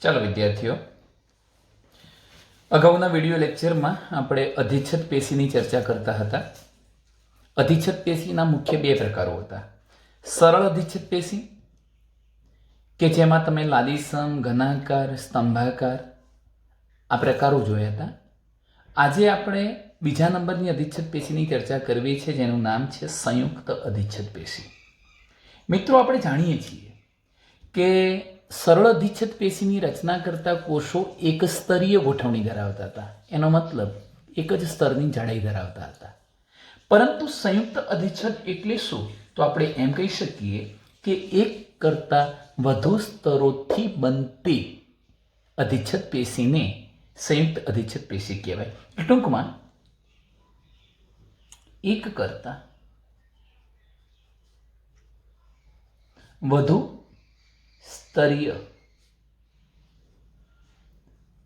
ચાલો વિદ્યાર્થીઓ, અગાઉના વિડીયો લેક્ચરમાં આપણે અધિચ્છદ પેશીની ચર્ચા કરતા હતા. અધિચ્છદ પેશીના મુખ્ય બે પ્રકારો હતા. સરળ અધિચ્છદ પેશી કે જેમાં તમે લાલીસમ, ઘનાકાર, સ્તંભાકાર આ પ્રકારો જોયા હતા. આજે આપણે બીજા નંબરની અધિચ્છદ પેશીની ચર્ચા કરવી છે, જેનું નામ છે સંયુક્ત અધિચ્છદ પેશી. મિત્રો, આપણે જાણીએ છીએ કે સરળ અધિચ્છદ પેશીની રચના કરતા કોષો એક સ્તરીય ગોઠવણી ધરાવતા હતા. એનો મતલબ એક જ સ્તરની જાડાઈ ધરાવતા હતા. પરંતુ સંયુક્ત અધિચ્છદ એટલે શું? તો આપણે એમ કહી શકીએ કે એક કરતાં વધુ સ્તરોથી બનતી અધિચ્છદ પેશીને સંયુક્ત અધિચ્છદ પેશી કહેવાય. ટૂંકમાં એક કરતાં વધુ સ્તરીય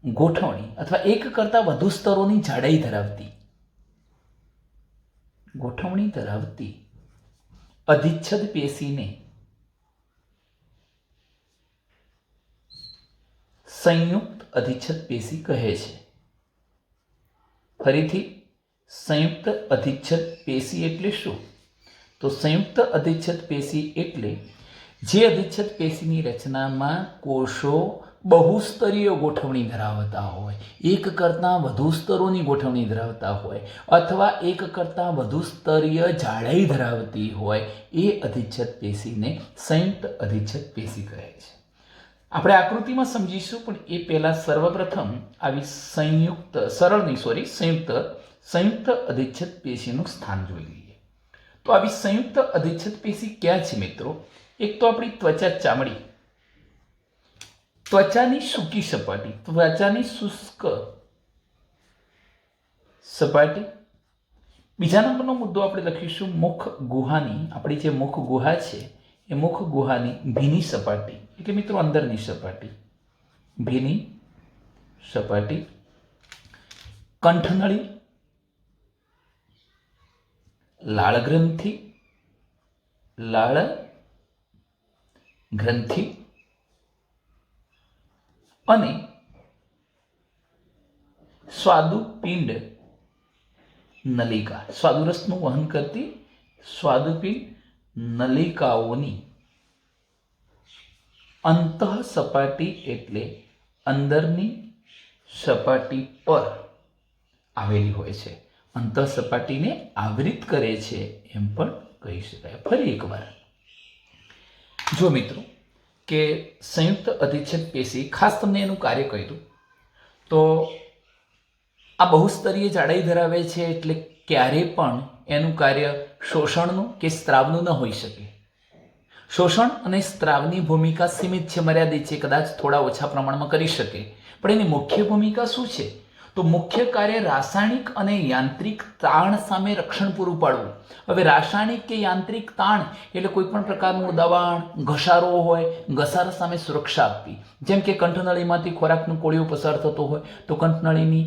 ગોઠવણી અથવા એક કરતાં વધુ સ્તરોની જાડાઈ ધરાવતી ગોઠવણી ધરાવતી અધિચ્છદ પેશીને સંયુક્ત અધિચ્છદ પેશી કહે છે. ફરીથી, સંયુક્ત અધિચ્છદ પેશી એટલે શું? તો સંયુક્ત અધિચ્છદ પેશી એટલે જે અધિચ્છદ પેશીની રચનામાં કોષો બહુસ્તરીય ગોઠવણી ધરાવતા હોય, એક કરતાં વધુ સ્તરોની ગોઠવણી ધરાવતા હોય અથવા એક કરતાં વધુ સ્તરીય જાડાઈ ધરાવતી હોય, એ અધિચ્છદ પેશીને સંયુક્ત અધિચ્છદ પેશી કહે છે. આપણે આકૃતિમાં સમજીશું, પણ એ પહેલા સર્વપ્રથમ આવી સંયુક્ત અધિચ્છદ પેશીનું સ્થાન જોઈ લઈએ. તો આવી સંયુક્ત અધિચ્છદ પેશી ક્યાં છે મિત્રો? એક તો આપણી ત્વચા ચામડી, ત્વચાની સૂકી સપાટી, ત્વચાની શુષ્ક સપાટી. બીજા નંબરનો મુદ્દો આપણે લખીશું મુખ ગુહાની, આપણી જે મુખ ગુહા છે એ મુખ ગુહાની ભીની સપાટી, એટલે મિત્રો અંદરની સપાટી, ભીની સપાટી. કંઠનળી, લાળ ગ્રંથિ અને સ્વાદુપિંડ નલિકા, સ્વાદુરસનું વહન કરતી સ્વાદુપિંડ નલિકાઓની અંતઃ સપાટી એટલે અંદરની સપાટી પર આવેલી હોય છે. અંતઃ સપાટીને આવૃત કરે છે એમ પણ કહી શકાય. ફરી એકવાર જો મિત્રો કે સંયુક્ત અધિચ્છદ પેશી, ખાસ તમને એનું કાર્ય કહ્યું તો આ બહુસ્તરીય જાડાઈ ધરાવે છે, એટલે ક્યારે પણ એનું કાર્ય શોષણનું કે સ્ત્રાવનું ન હોઈ શકે. શોષણ અને સ્ત્રાવની ભૂમિકા સીમિત છે, મર્યાદિત છે, કદાચ થોડા ઓછા પ્રમાણમાં કરી શકે. પણ એની મુખ્ય ભૂમિકા શું છે? તો મુખ્ય કાર્ય રાસાયણિક અને યાંત્રિક તાણ સામે રક્ષણ પૂરું પાડવું. હવે રાસાયણિક કે યાંત્રિક તાણ એટલે કોઈ પણ પ્રકારનું દબાણ, ઘસારો હોય, ઘસારા સામે સુરક્ષા આપવી. જેમ કે કંઠનળીમાંથી ખોરાકનું કોળિયો પસાર થતો હોય તો કંઠનળીની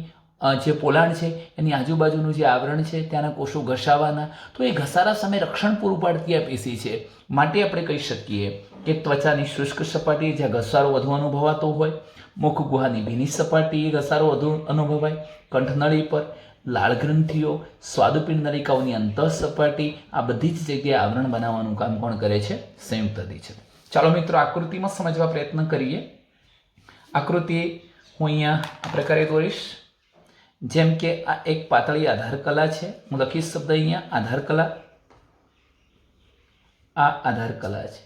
જે પોલાણ છે એની આજુબાજુનું જે આવરણ છે ત્યાંના કોષો ઘસાવાના, તો એ ઘસારા સામે રક્ષણ પૂરું પાડતી આ પેશી છે. માટે આપણે કહી શકીએ કે ત્વચાની શુષ્ક સપાટી જ્યાં ઘસારો વધુ અનુભવાતો હોય, મુખ ગુહાની ભીની સપાટી એ ઘસારો વધુ અનુભવાય, કંઠનળી પર લાળ ગ્રંથિઓ, સ્વાદુપિંડ નલિકાઓની અંતઃ સપાટી, આ બધી જ જગ્યાએ આવરણ બનાવવાનું કામ કોણ કરે છે? સંયુક્ત અધિચ્છદ. ચાલો મિત્રો, આકૃતિમાં સમજવા પ્રયત્ન કરીએ. આકૃતિ હું અહીંયા આ પ્રકારે દોરીશ. જેમ કે આ એક પાતળી આધાર કલા છે, હું લખીશ શબ્દ અહીંયા આધાર કલા. આ આધાર કલા છે.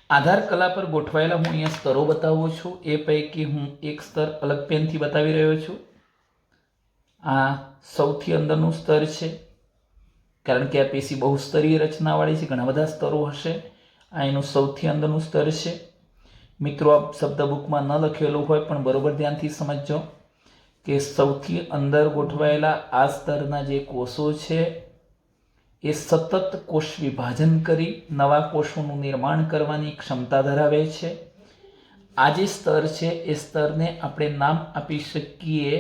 આધાર કલા પર ગોઠવાયેલા હું અહીંયા સ્તરો બતાવું છું. એ પૈકી હું એક સ્તર અલગ પેનથી બતાવી રહ્યો છું. આ સૌથી અંદરનું સ્તર છે, કારણ કે આ પેશી બહુસ્તરીય રચનાવાળી છે, ઘણા બધા સ્તરો હશે. આ એનું સૌથી અંદરનું સ્તર છે. મિત્રો, આ શબ્દ બુકમાં ન લખેલું હોય પણ બરોબર ધ્યાનથી સમજજો કે સૌથી અંદર ગોઠવાયેલા આ સ્તરના જે કોષો છે એ સતત કોષ વિભાજન કરી નવા કોષોનું નિર્માણ કરવાની ક્ષમતા ધરાવે છે. આ જે સ્તર છે એ સ્તરને આપણે નામ આપી શકીએ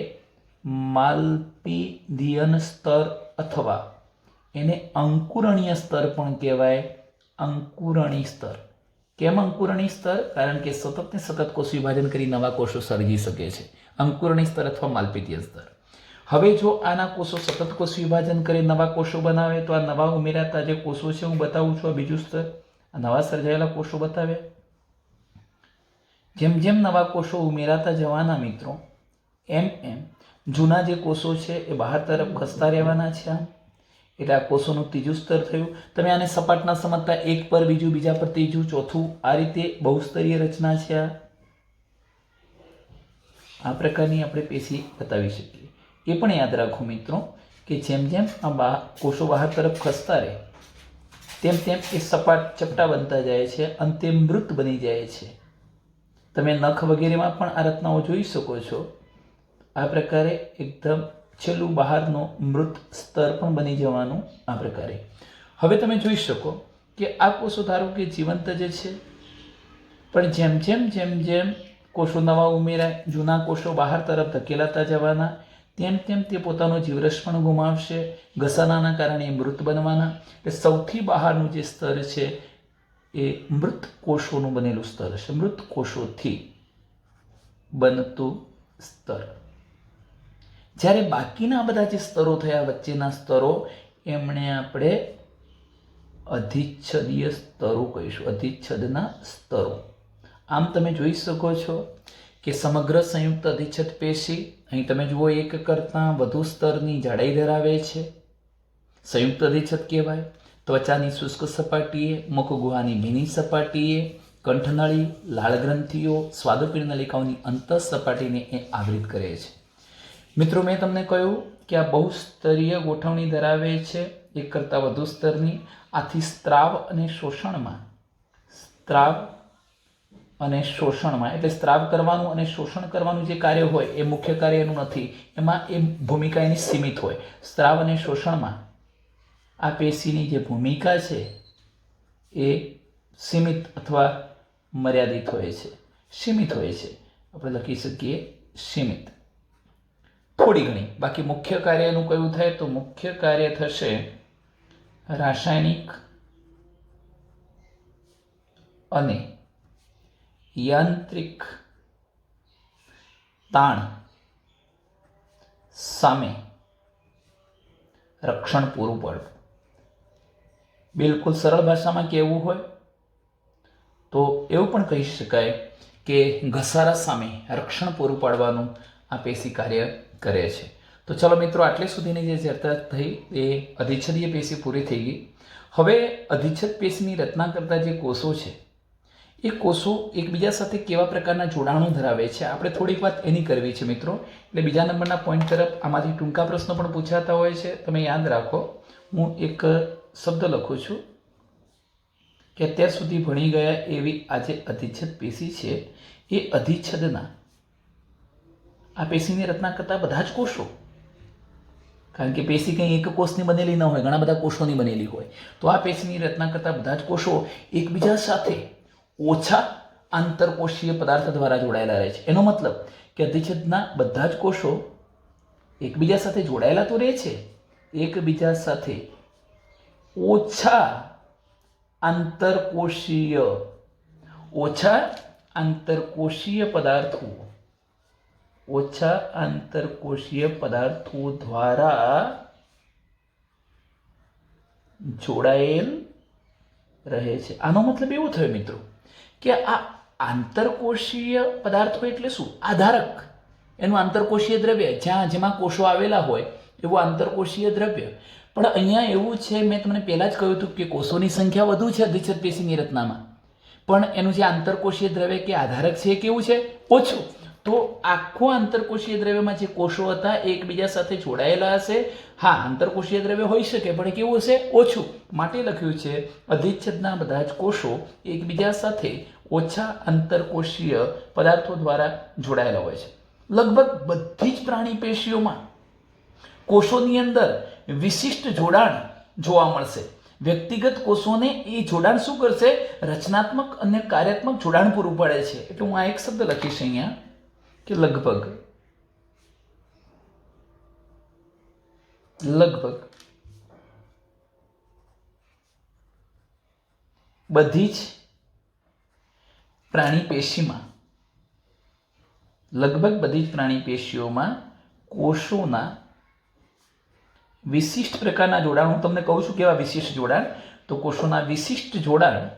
માલ્પીદિયન સ્તર, અથવા એને અંકુરણીય સ્તર પણ કહેવાય, અંકુરણી સ્તર. કેમ અંકુરણી સ્તર? કારણ કે સતત ને સતત કોષ વિભાજન કરી નવા કોષો સર્જી શકે છે, અંકુરણી સ્તર અથવા માલપીટીય સ્તર. હવે જો આના કોષો સતત કોષ વિભાજન કરી નવા કોષો બનાવે તો આ નવા ઉમેરાતા જે કોષો છે હું બતાવું છું, આ બીજું સ્તર. આ નવા સર્જાયેલા કોષો બતાવ્યા. જેમ જેમ નવા કોષો ઉમેરાતા જવાના મિત્રો, એમ એમ જૂના જે કોષો છે એ બહાર તરફ ખસતા રહેવાના છે. એટલે આ કોષોનું ત્રીજું સ્તર થયું. તમે આને સપાટના સમજતા એક પર બીજું, બીજા પર ત્રીજું, ચોથું, આ રીતે બહુસ્તરીય રચના છે. આ પ્રકારની આપણે પેશી બતાવી શકીએ. એ પણ યાદ રાખો મિત્રો કે જેમ જેમ આ કોષો બહાર તરફ ખસતા રહે તેમ તેમ એ સપાટ ચપટા બનતા જાય છે, અંતે મૃત બની જાય છે. તમે નખ વગેરેમાં પણ આ રચનાઓ જોઈ શકો છો. આ પ્રકારે એકદમ છેલ્લું બહારનો મૃત સ્તર પણ બની જવાનું આ પ્રકારે. હવે તમે જોઈ શકો કે આ કોષો ધારો કે જીવંત જ છે, પણ જેમ જેમ જેમ જેમ કોષો નવા ઉમેરાય, જૂના કોષો બહાર તરફ ધકેલાતા જવાના, તેમ તેમ તે પોતાનો જીવરસ પણ ગુમાવશે. ઘસાનાના કારણે મૃત બનવાના. એટલે સૌથી બહારનું જે સ્તર છે એ મૃત કોષોનું બનેલું સ્તર છે, મૃત કોષોથી બનતું સ્તર. જ્યારે બાકીના બધા જે સ્તરો થયા, વચ્ચેના સ્તરો, એમણે આપણે અધિચ્છદીય સ્તરો કહીશું, અધિચ્છદના સ્તરો. આમ તમે જોઈ શકો છો કે સમગ્ર સંયુક્ત અધિચ્છદ પેશી અહીં તમે જુઓ એક કરતાં વધુ સ્તરની જાડાઈ ધરાવે છે, સંયુક્ત અધિચ્છદ કહેવાય. ત્વચાની શુષ્ક સપાટીએ, મુખગુહાની ભીની સપાટીએ, કંઠનળી, લાળ ગ્રંથિઓ, સ્વાદુપિંડ નલિકાઓની અંતઃ સપાટીને એ આવૃત કરે છે. મિત્રો મેં તમને કહ્યું કે આ બહુસ્તરીય ગોઠવણી ધરાવે છે, એક કરતાં વધુ સ્તરની. આથી સ્ત્રાવ અને શોષણમાં, સ્ત્રાવ અને શોષણમાં એટલે સ્ત્રાવ કરવાનું અને શોષણ કરવાનું જે કાર્ય હોય એ મુખ્ય કાર્ય એનું નથી, એમાં એ ભૂમિકા એની સીમિત હોય. સ્ત્રાવ અને શોષણમાં આ પેશીની જે ભૂમિકા છે એ સીમિત અથવા મર્યાદિત હોય છે, સીમિત હોય છે. આપણે લખી શકીએ સીમિત, થોડી ઘણી. બાકી મુખ્ય કાર્ય એનું કયું થાય તો મુખ્ય કાર્ય થશે રાસાયણિક અને યાંત્રિક તાણ સામે રક્ષણ પૂરું પાડવું. બિલકુલ સરળ ભાષામાં કહેવું હોય તો એવું પણ કહી શકાય કે ઘસારા સામે રક્ષણ પૂરું પાડવાનું આ પેશી કાર્ય કરે છે. તો ચલો મિત્રો, આટલે સુધીની જે ચર્ચા થઈ એ અધિચ્છદીય પેશી પૂરી થઈ ગઈ. હવે અધિચ્છદ પેશીની રચના કરતા જે કોષો છે એ કોષો એકબીજા સાથે કેવા પ્રકારના જોડાણો ધરાવે છે, આપણે થોડીક વાત એની કરવી છે મિત્રો. એટલે બીજા નંબરના પોઈન્ટ તરફ આમાંથી ટૂંકા પ્રશ્નો પણ પૂછાતા હોય છે. તમે યાદ રાખો, હું એક શબ્દ લખું છું કે અત્યાર સુધી ભણી ગયા એવી આ જે અધિચ્છદ પેશી છે એ અધિચ્છદના આ પેશીની રચના કરતા બધા જ કોષો, કારણ કે પેશી કંઈ એક કોષની બનેલી ન હોય, ઘણા બધા કોષોની બનેલી હોય, તો આ પેશીની રચના કરતા બધા જ કોષો એકબીજા સાથે ઓછા આંતરકોષીય પદાર્થ દ્વારા જોડાયેલા રહે છે. એનો મતલબ કે અધિચ્છદના બધા જ કોષો એકબીજા સાથે જોડાયેલા તો રહે છે, એકબીજા સાથે ઓછા આંતરકોષીય પદાર્થો દ્વારા જોડાયેલ રહે છે. આનો મતલબ એવો થયો મિત્રો કે આ આંતરકોષીય પદાર્થો એટલે શું? આધારક, એનું આંતરકોષીય દ્રવ્ય, જેમાં કોષો આવેલા હોય એવું આંતરકોષીય દ્રવ્ય. પણ અહીંયા એવું છે, મેં તમને પહેલા જ કહ્યું હતું કે કોષોની સંખ્યા વધુ છે અધિચ્છદ પેશીની રચનામાં, પણ એનું જે આંતરકોષીય દ્રવ્ય કે આધારક છે એ કેવું છે? ઓછું. તો આખું આંતરકોષીય દ્રવ્યમાં જે કોષો હતા એ એકબીજા સાથે જોડાયેલા હશે. હા, આંતરકોષીય દ્રવ્ય હોઈ શકે, પણ કેવું હશે? ઓછું. માટે લખ્યું છે અધિચ્છદના બધા જ કોષો એકબીજા સાથે ઓછા આંતરકોષીય પદાર્થો દ્વારા જોડાયેલા હોય છે. લગભગ બધી જ પ્રાણી પેશીઓમાં કોષોની અંદર વિશિષ્ટ જોડાણ જોવા મળશે. વ્યક્તિગત કોષોને એ જોડાણ શું કરશે? રચનાત્મક અને કાર્યાત્મક જોડાણ પૂરું પાડે છે. એટલે હું આ એક શબ્દ લખીશ અહીંયા કે લગભગ બધી જ પ્રાણી પેશીમાં લગભગ બધી જ પ્રાણી પેશીઓમાં કોષોના વિશિષ્ટ પ્રકારના જોડાણ, હું તમને કહું છું કેવા વિશિષ્ટ જોડાણ, તો કોષોના વિશિષ્ટ જોડાણ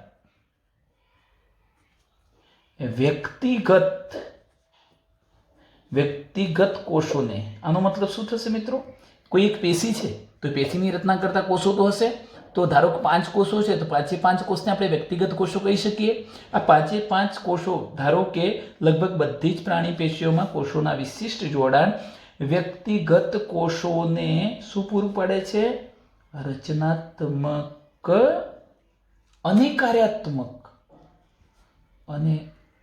વ્યક્તિગત કોષોને, આનો મતલબ શું થશે મિત્રો? કોઈ એક પેશી છે તો પેશીની રચના કરતા કોષો તો હશે, તો ધારો કે 5 કોષો છે તો 5 કોષને આપણે વ્યક્તિગત કોષો કહી શકીએ. આ 5 કોષો ધારો કે લગભગ બધી જ પ્રાણી પેશીઓમાં કોષોના વિશિષ્ટ જોડાણ વ્યક્તિગત કોષોને શું પૂરું પાડે છે? રચનાત્મક અને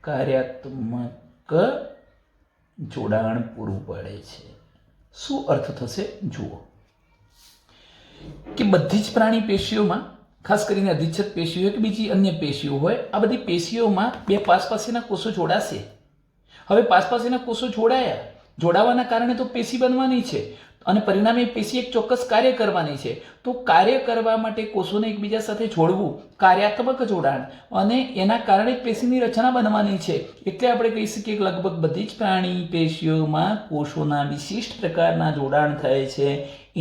કાર્યાત્મક જોડાણ પૂરું પાડે છે. શું અર્થ થશે જુઓ કે બધી જ પ્રાણી પેશીઓમાં, ખાસ કરીને અધિચ્છદ પેશીઓ હોય કે બીજી અન્ય પેશીઓ હોય, આ બધી પેશીઓમાં બે પાસપાસીના કોષો જોડાશે. હવે પાસપાસીના કોષો જોડાવાના કારણે તો પેશી બનવાની છે અને પરિણામે પેશી એક ચોક્કસ કાર્ય કરવાની છે. તો કાર્ય કરવા માટે કોષોને એકબીજા સાથે જોડવું કાર્યાત્મક જોડાણ, અને એના કારણે પેશીની રચના બનવાની છે. એટલે આપણે કહી શકીએ કે લગભગ બધી જ પ્રાણી પેશીઓમાં કોષોના વિશિષ્ટ પ્રકારના જોડાણ થાય છે.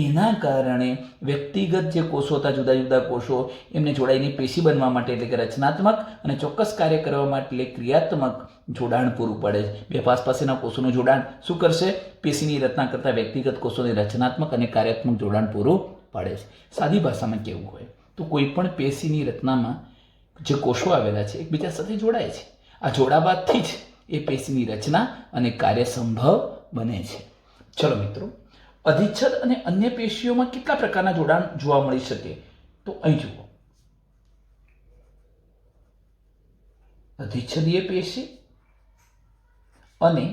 એના કારણે વ્યક્તિગત જે કોષો હતા, જુદા જુદા કોષો, એમને જોડાઈને પેશી બનવા માટે એટલે કે રચનાત્મક અને ચોક્કસ કાર્ય કરવા માટે એટલે ક્રિયાત્મક જોડાણ પૂરું પાડે છે. બે પાસપાસીના કોષોનું જોડાણ શું કરશે? પેશીની રચના કરતા વ્યક્તિગત કોષોને રચનાત્મક અને કાર્યાત્મક જોડાણ પૂરું પાડે છે. સાદી ભાષામાં કેવું હોય તો કોઈ પણ પેશીની રચનામાં જે કોષો આવેલા છે એકબીજા સાથે જોડાય છે. આ જોડાવાથી જ એ પેશીની રચના અને કાર્ય સંભવ બને છે. ચલો મિત્રો, અધિચ્છદ અને અન્ય પેશીઓમાં કેટલા પ્રકારના જોડાણ જોવા મળી શકે? તો અહીં જુઓ, અધિચ્છદીય પેશી અને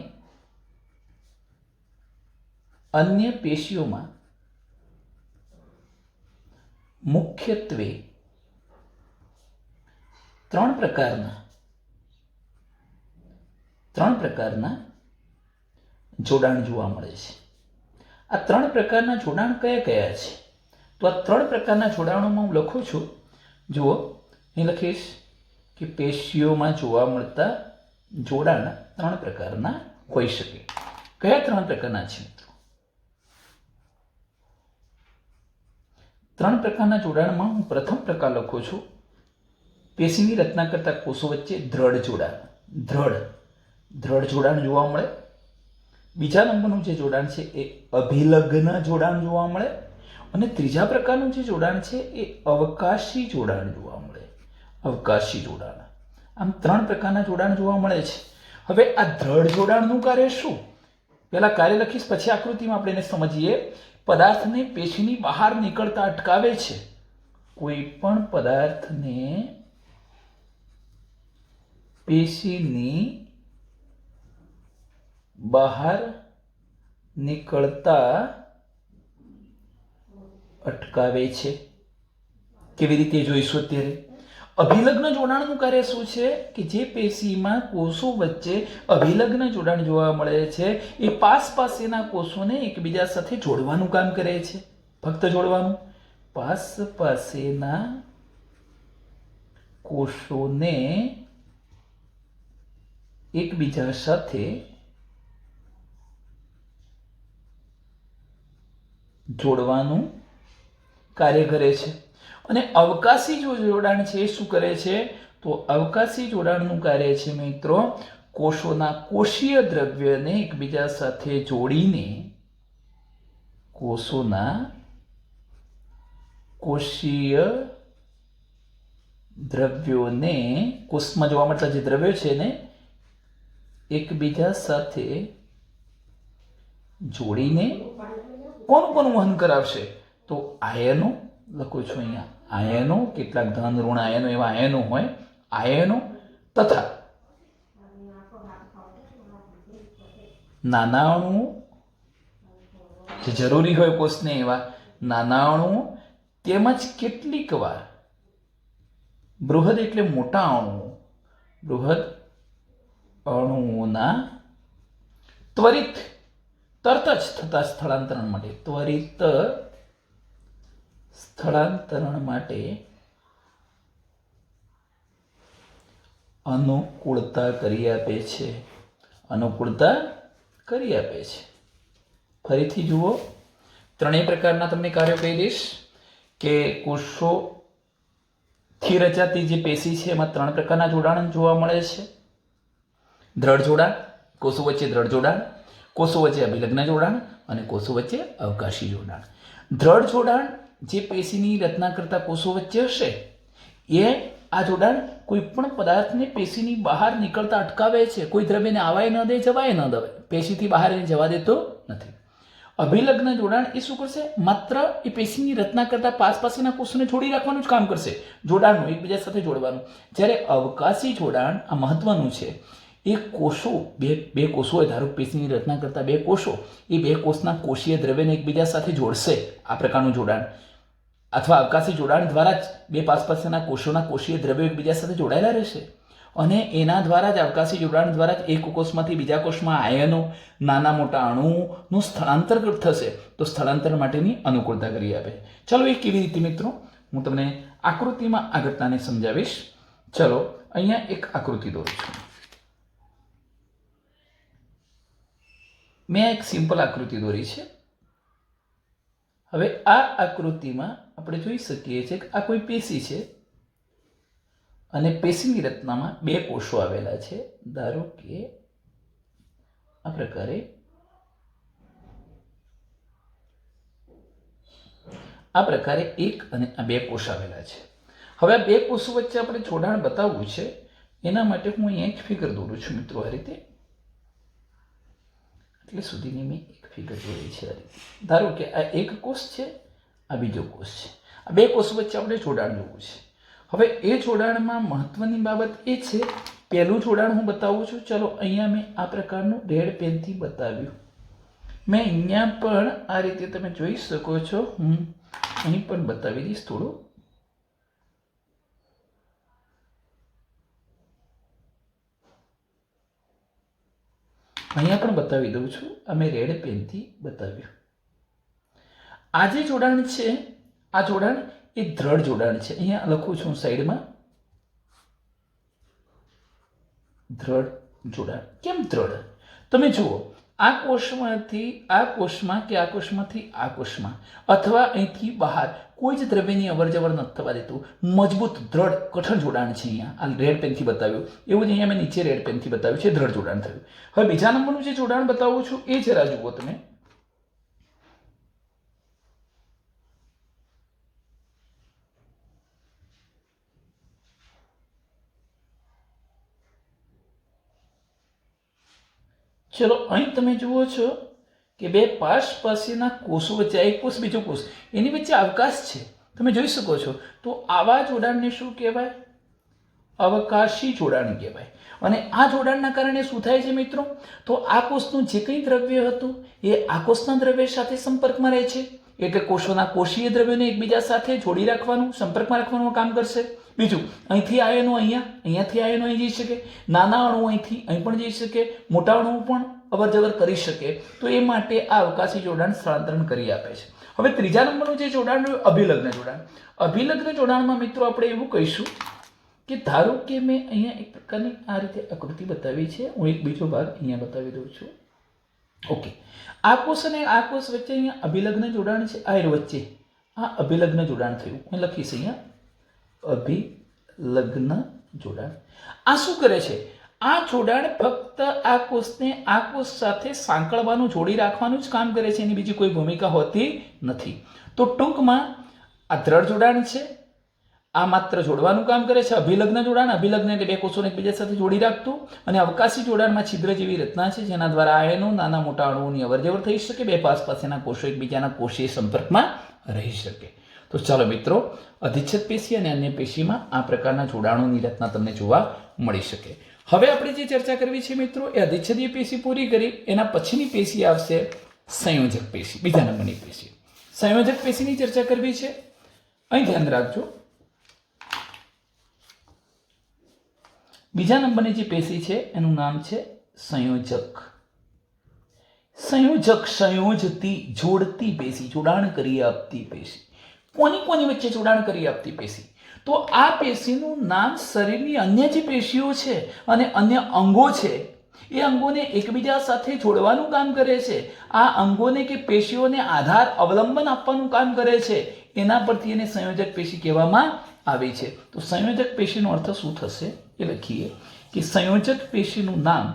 અન્ય પેશીઓમાં મુખ્યત્વે 3 પ્રકારના જોડાણ જોવા મળે છે. આ 3 પ્રકારના જોડાણ કયા કયા છે? તો આ 3 પ્રકારના જોડાણોમાં હું લખું છું, જુઓ અહીં લખીશ કે પેશીઓમાં જોવા મળતા જોડાણ 3 પ્રકારના હોઈ શકે. કયા 3 પ્રકારના છે મિત્રો? 3 પ્રકારના જોડાણમાં હું પ્રથમ પ્રકાર લખું છું, પેશીની રચના કરતા કોષો વચ્ચે દ્રઢ જોડાણ જોવા મળે. બીજા નંબરનું જે જોડાણ છે એ અભિલગ્ન જોડાણ જોવા મળે, અને ત્રીજા પ્રકારનું જે જોડાણ છે એ અવકાશી જોડાણ જોવા મળે. અવકાશી જોડાણ. આમ 3 પ્રકારના જોડાણ જોવા મળે છે. હવે આ દ્રઢ જોડાણનું કાર્ય શું? પહેલા કાર્ય લખીશ, પછી આકૃતિમાં આપણે એને સમજીએ. પદાર્થને પેશીની બહાર નીકળતા અટકાવે છે. કોઈ પણ પદાર્થને પેશીની બહાર નીકળતા અટકાવે છે. કેવી રીતે જોઈશું અત્યારે. અભિલગ્ન જોડાણનું કાર્ય શું છે? કે જે પેશીમાં કોષો વચ્ચે અભિલગ્ન જોડાણ જોવા મળે છે એ પાસેના કોષોને એકબીજા સાથે જોડવાનું કામ કરે છે. ફક્ત જોડવાનું. પાસેના કોષોને એકબીજા સાથે જોડવાનું કાર્ય કરે છે. અને અવકાશી જોડાણ છે એ શું કરે છે? તો અવકાશી જોડાણનું કાર્ય છે મિત્રો, કોષોના કોષીય દ્રવ્યને એકબીજા સાથે જોડીને કોષોના કોષીય દ્રવ્યોને, કોષમાં જોવા મળતા જે દ્રવ્યો છે ને એકબીજા સાથે જોડીને કોનું વહન કરાવશે? તો આયનો લખું છું અહીંયા. આયનો, કેટલાક ધન ઋણ આયનો, એવા આયનો હોય, આયનો તથા નાના અણુઓ જે જરૂરી હોય કોષને એવા નાના અણુઓ, તેમજ કેટલીક વાર બૃહદ એટલે મોટા અણુઓ, બૃહદ અણુઓના તરત જ થતા સ્થળાંતરણ માટે, ત્વરિત સ્થળાંતરણ માટે અનુકૂળતા કરી આપે છે, અનુકૂળતા કરી આપે છે. ફરીથી જુઓ, ત્રણેય પ્રકારના તમને કાર્યો કહી દઈશ કે કોષોથી રચાતી જે પેશી છે એમાં ત્રણ પ્રકારના જોડાણ જોવા મળે છે. દ્રઢ જોડાણ, કોષો વચ્ચે દ્રઢ જોડાણ, કોષો વચ્ચે અભિલગ્ન જોડાણ અને કોષો વચ્ચે અવકાશી જોડાણ. દ્રઢ જોડાણ જે પેશીની રચના કરતા કોષો વચ્ચે હશે એ આ જોડાણ કોઈ પણ પદાર્થને પેશીની બહાર નીકળતા અટકાવે છે. કોઈ દ્રવ્યને આવાય ન દે, જવાય ન દે, પેશીથી બહાર એને જવા દેતો નથી. અભિલગ્ન જોડાણ એ શું કરશે? માત્ર એ પેશીની રચના કરતા પાસેના કોષોને જોડી રાખવાનું જ કામ કરશે, જોડાણનું, એકબીજા સાથે જોડવાનું. જ્યારે અવકાશી જોડાણ આ મહત્વનું છે. એ કોષો બે કોષો હોય, ધારો પેશીની રચના કરતા બે કોષો, એ બે કોષના કોષીય દ્રવ્યને એકબીજા સાથે જોડશે, આ પ્રકારનું જોડાણ. અથવા અવકાશી જોડાણ દ્વારા જ બે પાસેના કોષોના કોષીય દ્રવ્યો એકબીજા સાથે જોડાયેલા રહેશે અને એના દ્વારા જ, અવકાશી જોડાણ દ્વારા જ એક કોષમાંથી બીજા કોષમાં આયનો, નાના મોટા અણુઓનું સ્થળાંતર થશે. તો સ્થળાંતર માટેની અનુકૂળતા કરી આપે. ચલો, એ કેવી રીતે મિત્રો હું તમને આકૃતિમાં આ ઘટનાને સમજાવીશ. ચલો, અહીંયા એક આકૃતિ દોરું છું. મેં એક સિમ્પલ આકૃતિ દોરી છે. હવે આ આકૃતિમાં આપણે જોઈ શકીએ છીએ કે આ કોઈ પેશી છે અને પેશીની રચનામાં બે કોષો આવેલા છે. ધારો કે આ પ્રકારે એક અને આ બે કોષ આવેલા છે. હવે આ બે કોષો વચ્ચે આપણે જોડાણ બતાવવું છે. એના માટે હું અહીંયા એક ફિગર દોરું છું મિત્રો, આ રીતે. એટલે સુધીની મેં એક ફિગર દોરી છે આ રીતે. ધારો કે આ એક કોષ છે, આ બીજો કોષ છે. આ બે કોષ વચ્ચે આપણે જોડાણ જોવું છે. હવે એ જોડાણમાં મહત્વની બાબત એ છે, પહેલું જોડાણ હું બતાવું છું. ચલો, અહીંયા મેં આ પ્રકારનું રેડ પેનથી બતાવ્યું. મેં અહીંયા પણ આ રીતે તમે જોઈ શકો છો, હું અહીં પણ બતાવી દઈશ થોડું. અહીંયા પણ બતાવી દઉં છું. અમે રેડ પેનથી બતાવ્યું. આ જે જોડાણ છે, આ જોડાણ એ દ્રઢ જોડાણ છે. અહીંયા લખું છું સાઈડમાં, દ્રઢ જોડાણ. કેમ દ્રઢ? તમે જુઓ, આ કોષમાંથી આ કોષમાં કે આ કોષમાંથી આ કોષમાં અથવા અહીંથી બહાર કોઈ જ દ્રવ્યની અવરજવર નથી થવા દેતું. મજબૂત, દ્રઢ, કઠણ જોડાણ છે. અહીંયા આ રેડ પેનથી બતાવ્યું એવું જ અહીંયા મેં નીચે રેડ પેનથી બતાવ્યું છે, દ્રઢ જોડાણ થયું. હવે બીજા નંબરનું જે જોડાણ બતાવું છું એ જરા જુઓ તમે. ચલો, અહીં તમે જુઓ છો કે બે પાસેના કોષો વચ્ચે, એક કોષ બીજો કોષ, એની વચ્ચે અવકાશ છે. તમે જોઈ શકો છો. તો આવા જોડાણને શું કહેવાય? અવકાશી જોડાણ કહેવાય. અને આ જોડાણના કારણે શું થાય છે મિત્રો? તો આ કોષનું જે કંઈ દ્રવ્ય હતું એ આ કોષના દ્રવ્ય સાથે સંપર્કમાં રહે છે. એટલે કોષોના કોષીય દ્રવ્યોને એકબીજા સાથે જોડી રાખવાનું, સંપર્કમાં રાખવાનું કામ કરશે. બીજું, અહીંથી આયનો અહીંયાથી આયનો અહીં જઈ શકે, નાના અણુઓ અહીંથી અહીં પણ જઈ શકે, મોટા અણુઓ પણ અવરજવર કરી શકે. તો એ માટે આ અવકાશી જોડાણ સ્થળાંતરણ કરી આપે છે. હવે ત્રીજા નંબરનું જે જોડાણ રહ્યું, અભિલગ્ન જોડાણ. અભિલગ્ન જોડાણમાં મિત્રો આપણે એવું કહીશું કે ધારો કે મેં અહીંયા એક પ્રકારની આ રીતે આકૃતિ બતાવી છે. હું એક બીજો ભાગ અહીંયા બતાવી દઉં છું. ઓકે, આ કોષ અને આ કોષ વચ્ચે અહીંયા અભિલગ્ન જોડાણ છે. આ વચ્ચે આ અભિલગ્ન જોડાણ થયું. હું લખીશ અહીંયા અભિલગ્ન જોડાણ. આ શું કરે છે? આ જોડાણ ફક્ત આ કોષને આ કોષ સાથે સાંકળવાનું, જોડી રાખવાનું જ કામ કરે છે. એની બીજી કોઈ ભૂમિકા હોતી નથી. તો ટૂંકમાં આ દ્રઢ જોડાણ છે, આ માત્ર જોડવાનું કામ કરે છે. અભિલગ્ન જોડાણ, અભિલગ્ન એટલે બે કોષોને એકબીજા સાથે જોડી રાખતું. અને અવકાશી જોડાણમાં છિદ્ર જેવી રચના છે જેના દ્વારા આયનો, નાના મોટા અણુઓની અવરજવર થઈ શકે, બે પાસેના કોષો એકબીજાના કોષીય સંપર્કમાં રહી શકે. તો ચાલો મિત્રો, અધિચ્છદ પેશી અને અન્ય પેશીમાં આ પ્રકારના જોડાણોની રચના તમને જોવા મળી શકે. હવે આપણે જે ચર્ચા કરવી છે મિત્રો, એ અધિચ્છદીય પેશી પૂરી કરી. એના પછીની પેશી આવશે સંયોજક પેશી, બીજા નંબરની પેશી. સંયોજક પેશીની ચર્ચા કરવી છે. અહીં ધ્યાન રાખજો, બીજા નંબરની જે પેશી છે એનું નામ છે સંયોજક. સંયોજક, સંયોજતી, જોડતી પેશી, જોડાણ કરી આપતી પેશી. કોની વચ્ચે જોડાણ કરી આપતી પેશી? તો આ પેશીનું નામ શરીરની અન્ય જે પેશીઓ છે અને અન્ય અંગો છે એ અંગોને એકબીજા સાથે જોડવાનું કામ કરે છે. આ અંગોને કે પેશીઓને આધાર અવલંબન આપવાનું કામ કરે છે. એના પરથી એને સંયોજક પેશી કહેવામાં આવે છે. તો સંયોજક પેશીનો અર્થ શું થશે એ લખીએ કે સંયોજક પેશીનું નામ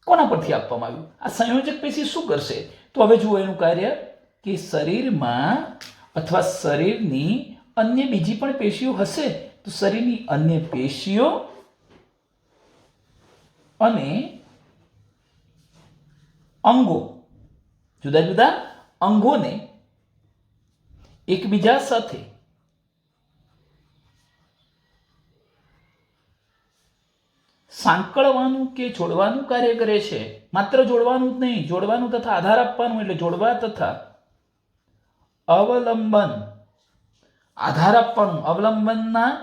કોના પરથી આપવામાં આવ્યું? આ સંયોજક પેશી શું કરશે? તો હવે જુઓ એનું કાર્ય કે શરીરમાં અથવા શરીરની અન્ય બીજી પણ પેશીઓ હશે તો શરીરની અન્ય પેશીઓ અને અંગો, જુદા જુદા અંગોને એકબીજા સાથે સાંકળવાનું કે જોડવાનું કાર્ય કરે છે. માત્ર જોડવાનું જ નહીં, જોડવાનું તથા આધાર આપવાનું, એટલે જોડવા તથા અવલંબન, આધાર આપવાનું અવલંબનના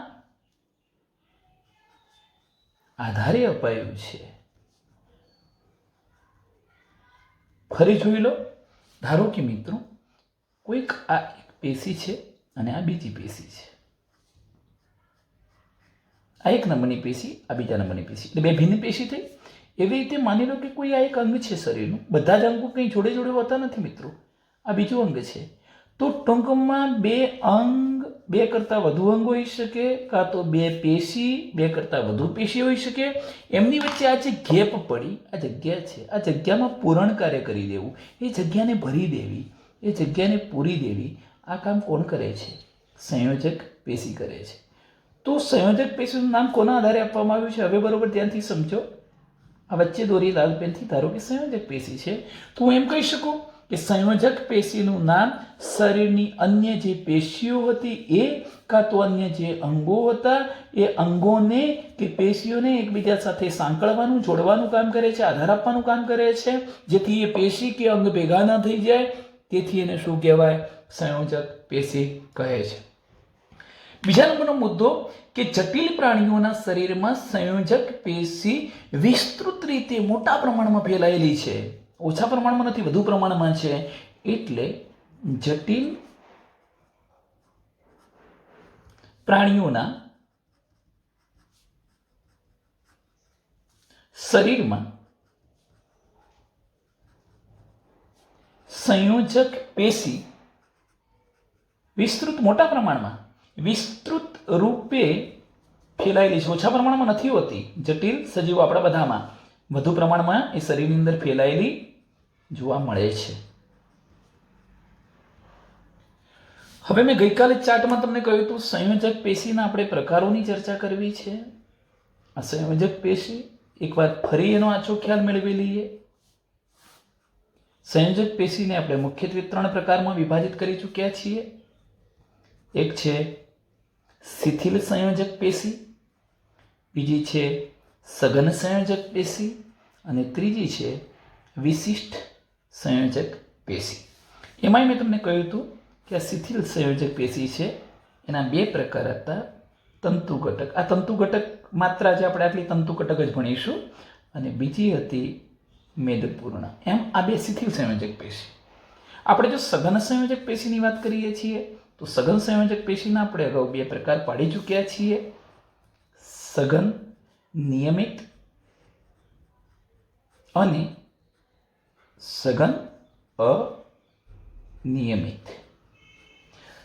આધારે અપાયું છે. ફરી જોઈ લો. ધારો કે મિત્રો કોઈક આ એક પેશી છે અને આ બીજી પેશી છે. આ એક નંબરની પેશી, આ બીજા નંબરની પેશી, એટલે બે ભિન્ન પેશી થઈ. એવી રીતે માની લો કે કોઈ આ એક અંગ છે શરીરનું. બધા જ અંગો કંઈ જોડે જોડે હોતા નથી મિત્રો. આ બીજું અંગ છે. તો ટૂંકમાં બે અંગ, બે કરતાં વધુ અંગ હોઈ શકે, કાં તો બે પેશી, બે કરતાં વધુ પેશી હોઈ શકે. એમની વચ્ચે આ જે ગેપ પડી, આ જગ્યા છે, આ જગ્યામાં પૂરણ કાર્ય કરી દેવું, એ જગ્યાને ભરી દેવી, એ જગ્યાને પૂરી દેવી, આ કામ કોણ કરે છે? સંયોજક પેશી કરે છે. તો સંયોજક પેશીનું નામ કોના આધારે આપવામાં આવ્યું છે? હવે બરોબર ધ્યાનથી સમજો. આ વચ્ચે દોરી લાલ પેનથી ધારો કે સંયોજક પેશી છે, તો હું એમ કહી શકું કે સંયોજક પેશીનું નામ શરીરની અન્ય જે પેશીઓ હતી એ કાં તો અન્ય જે અંગો હતા એ અંગોને કે પેશીઓને એકબીજા સાથે સાંકળવાનું, જોડવાનું કામ કરે છે, આધાર આપવાનું કામ કરે છે, જેથી એ પેશી કે અંગ ભેગા ન થઈ જાય. તેથી એને શું કહેવાય? સંયોજક પેશી કહે છે. બીજા નંબરનો મુદ્દો કે જટિલ પ્રાણીઓના શરીરમાં સંયોજક પેશી વિસ્તૃત રીતે મોટા પ્રમાણમાં ફેલાયેલી છે. ઓછા પ્રમાણમાં નથી, વધુ પ્રમાણમાં છે. એટલે જટિલ પ્રાણીઓના શરીરમાં સંયોજક પેશી મોટા પ્રમાણમાં વિસ્તૃત રૂપે ફેલાયેલી છે. ઓછા પ્રમાણમાં નથી હોતી. જટિલ સજીવો આપણા બધામાં વધુ પ્રમાણમાં એ શરીરની અંદર ફેલાયેલી જોવા મળે છે. હવે મેં ગઈકાલે ચાર્ટમાં તમને કહ્યું હતું સંયોજક પેશીના આપણે પ્રકારોની ચર્ચા કરવી છે. આ સંયોજક પેશી એકવાર ફરી એનો આછો ખ્યાલ મેળવી લઈએ. સંયોજક પેશીને આપણે મુખ્યત્વે 3 પ્રકારમાં વિભાજિત કરી ચૂક્યા છીએ. એક છે શિથિલ સંયોજક પેશી, બીજી છે સઘન સંયોજક પેશી અને ત્રીજી છે વિશિષ્ટ સંયોજક પેશી. એમાંય મેં તમને કહ્યું હતું કે આ શિથિલ સંયોજક પેશી છે એના 2 પ્રકાર હતા. તંતુ ઘટક, આ તંતુ ઘટક માત્ર આજે આપણે આટલી તંતુ ઘટક જ ભણીશું, અને બીજી હતી મેદપૂર્ણ. એમ આ 2 શિથિલ સંયોજક પેશી. આપણે જો સઘન સંયોજક પેશીની વાત કરીએ છીએ તો સઘન સંયોજક પેશીના આપણે અગાઉ 2 પ્રકાર પાડી ચૂક્યા છીએ. સઘન નિયમિત અને સઘન અનિયમિત.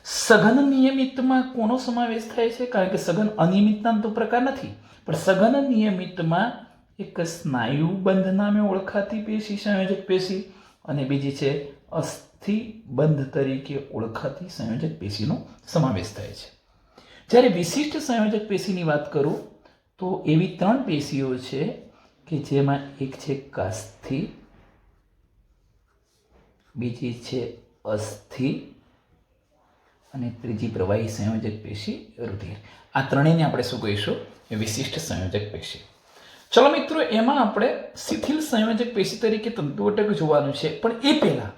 સઘન નિયમિતમાં કોનો સમાવેશ થાય છે? કારણ કે સઘન અનિયમિતના તો પ્રકાર નથી, પણ સઘન નિયમિતમાં એક સ્નાયુબંધ નામે ઓળખાતી પેશી સંયોજક પેશી અને બીજી છે અસ્થિબંધ તરીકે ઓળખાતી સંયોજક પેશીનો સમાવેશ થાય છે. જ્યારે વિશિષ્ટ સંયોજક પેશીની વાત કરું તો એવી 3 પેશીઓ છે કે જેમાં એક છે કાસ્થિ, બીજી છે અસ્થિ અને ત્રીજી પ્રવાહી સંયોજક પેશી રુધિર. આ ત્રણેયને આપણે શું કહીશું? વિશિષ્ટ સંયોજક પેશી. ચલો મિત્રો, એમાં આપણે શિથિલ સંયોજક પેશી તરીકે તંતુ ઘટક જોવાનું છે. પણ એ પહેલા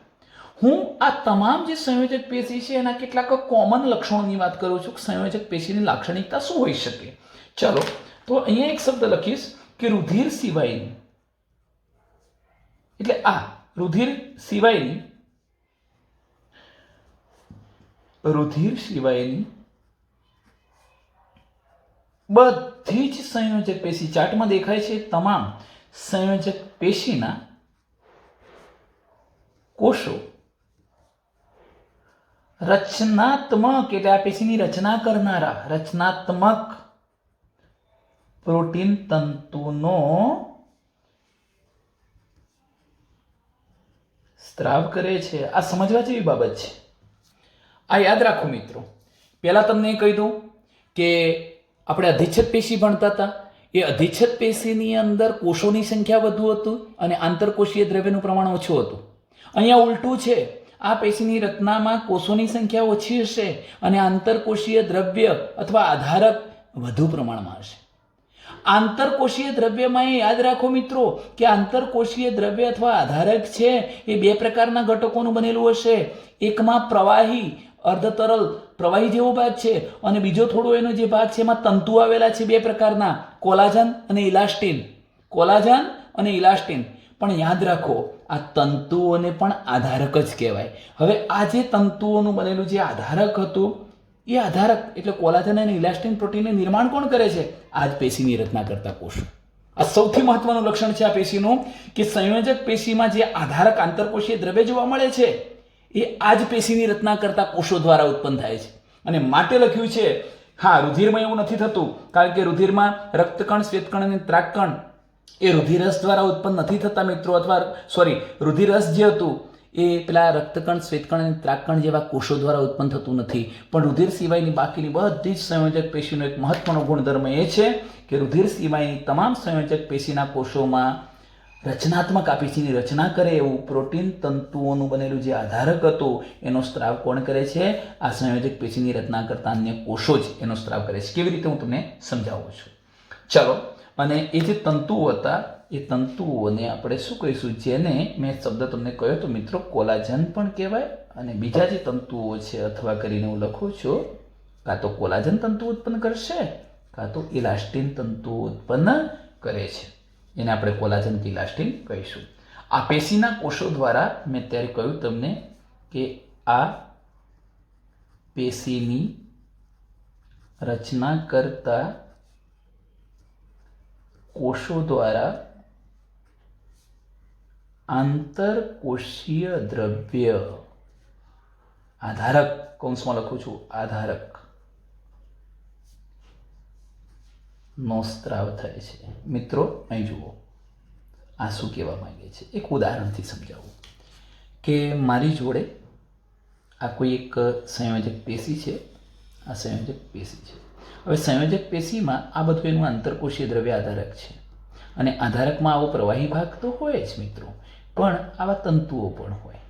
હું આ તમામ જે સંયોજક પેશી છે એના કેટલાક કોમન લક્ષણોની વાત કરું છું. સંયોજક પેશીની લાક્ષણિકતા શું હોઈ શકે? ચલો, તો અહીંયા એક શબ્દ લખીશ કે રુધિર સિવાયની, એટલે આ રુધિર સિવાયની બધી જ સંયોજક પેશી, ચાર્ટમાં દેખાય છે તમામ સંયોજક પેશીના કોષો રચનાત્મક એટલે આ પેશીની રચના કરનારા રચનાત્મક પ્રોટીન તંતુનો સ્ત્રાવ કરે છે. આ સમજવા જેવી બાબત છે. આ યાદ રાખો મિત્રો. પહેલા તમને કહી દઉં કે આપણે અધિચ્છદ પેશી ભણતા હતા. એ અધિચ્છદ પેશીની અંદર કોષોની સંખ્યા વધુ હતું અને આંતરકોષીય દ્રવ્યનું પ્રમાણ ઓછું હતું. અહીંયા ઉલટું છે. આ પેશીની રચનામાં કોષોની સંખ્યા ઓછી હશે અને આંતરકોષીય દ્રવ્ય અથવા આધારક વધુ પ્રમાણમાં હશે. આંતરકોષીય દ્રવ્યમાં એ યાદ રાખો મિત્રો કે આંતરકોષીય દ્રવ્ય અથવા આધારક છે એ બે પ્રકારના ઘટકોનું બનેલું હશે. એકમાં પ્રવાહી અર્ધ તરલ પ્રવાહી જેવો ભાગ છે અને બીજો થોડો એનો જે ભાગ છે એમાં તંતુ આવેલા છે બે પ્રકારના, કોલાજન અને ઇલાસ્ટિન. કોલાજન અને ઇલાસ્ટિન. પણ યાદ રાખો આ તંતુઓને પણ આધારક જ કહેવાય. હવે આ જે તંતુઓનું બનેલું જે આધારક હતું એ આધારક એટલે કોલાજન અને ઇલાસ્ટિન પ્રોટીનનું નિર્માણ કોણ કરે છે? આ જ પેશીની રચના કરતા કોષો. આ સૌથી મહત્વનું લક્ષણ છે આ પેશીનું કે સંયોજક પેશીમાં જે આધારક આંતરકોષીય દ્રવ્ય જોવા મળે છે એ આ જ પેશીની રચના કરતા કોષો દ્વારા ઉત્પન્ન થાય છે. અને માટે લખ્યું છે. હા, રુધિરમાં એવું નથી થતું કારણ કે રુધિરમાં રક્તકણ, શ્વેતકણ અને ત્રાકકણ એ રુધિરરસ દ્વારા ઉત્પન્ન નથી થતા મિત્રો. અથવા રુધિરરસ જે હતું એ પેલા રક્તકણ, શ્વેતકણ અને ત્રાકકણ જેવા કોષો દ્વારા ઉત્પન્ન થતું નથી. પણ રુધિર સિવાયની બાકીની બધી જ સંયોજક પેશીનો એક મહત્વનો ગુણધર્મ એ છે કે રુધિર સિવાયની તમામ સંયોજક પેશીના કોષોમાં રચનાત્મક આ પેશીની રચના કરે એવું પ્રોટીન તંતુઓનું બનેલું જે આધારક હતું એનો સ્ત્રાવ કોણ કરે છે? આ સંયોજક પેશીની રચના કરતા અન્ય કોષો જ એનો સ્ત્રાવ કરે છે. કેવી રીતે હું તમને સમજાવું છું. ચાલો, અને એ જે તંતુઓ હતા એ તંતુઓને આપણે શું કહીશું? જેને મેં શબ્દ તમને કહ્યો તો મિત્રો કોલાજન પણ કહેવાય. અને બીજા જે તંતુઓ છે અથવા કરીને હું લખું છું કાં તો કોલાજન તંતુ ઉત્પન્ન કરશે કાં તો ઇલાસ્ટિન તંતુ ઉત્પન્ન કરે છે. એને આપણે કોલાજન કે ઇલાસ્ટિન કહીશું. આ પેશીના કોષો દ્વારા મેં ત્યારે કહ્યું તમને કે આ પેશીની રચના કરતા કોષો દ્વારા આંતરકોષીય દ્રવ્ય આધારક, કૌંસમાં લખું છું આધારક, નો સ્ત્રાવ થાય છે. મિત્રો અહીં જુઓ આ શું કહેવા માંગે છે. એક ઉદાહરણથી સમજાવું કે મારી જોડે આ કોઈ એક સંયોજક પેશી છે. આ સંયોજક પેશી છે. હવે સંયોજક પેશીમાં આ બધું એનું આંતરકોષીય દ્રવ્ય આધારક છે અને આધારકમાં આવો પ્રવાહી ભાગ તો હોય જ મિત્રો, પણ આવા તંતુઓ પણ હોય.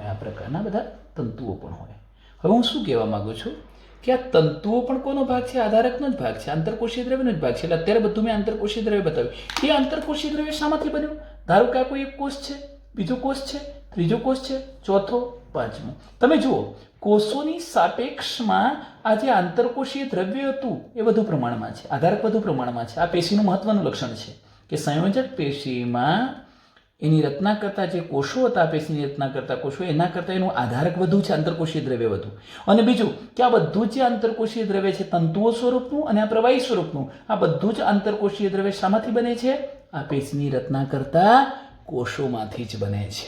આ પ્રકારના બધા તંતુઓ પણ હોય. હવે હું શું કહેવા માંગુ છું કે આ તંતુઓ પણ કોનો ભાગ છે? આધારકનો જ ભાગ છે, આંતરકોષીય દ્રવ્યનો જ ભાગ છે. એટલે અત્યારે બધું મેં આંતરકોષીય દ્રવ્ય બતાવ્યું. એ આંતરકોષીય દ્રવ્ય શામાંથી બન્યું? ધારો કે આ કોઈ એક કોષ છે, બીજો કોષ છે, ત્રીજો કોષ છે, ચોથો, પાંચમો. તમે જુઓ કોષોની સાપેક્ષમાં આ જે આંતરકોષીય દ્રવ્ય હતું એ વધુ પ્રમાણમાં છે, આધારક વધુ પ્રમાણમાં છે. આ પેશીનું મહત્વનું લક્ષણ છે કે સંયોજક પેશીમાં એની રચના કરતા જે કોષો હતા, પેશીની રચના કરતા કોષો, એના કરતાં એનું આધારક વધુ છે, આંતરકોષીય દ્રવ્ય વધુ. અને બીજું કે આ બધું જ આંતરકોષીય દ્રવ્ય છે તંતુઓ સ્વરૂપનું અને આ પ્રવાહી સ્વરૂપનું, આ બધું જ આંતરકોષીય દ્રવ્ય શામાંથી બને છે? આ પેશીની રચના કરતા કોષોમાંથી જ બને છે.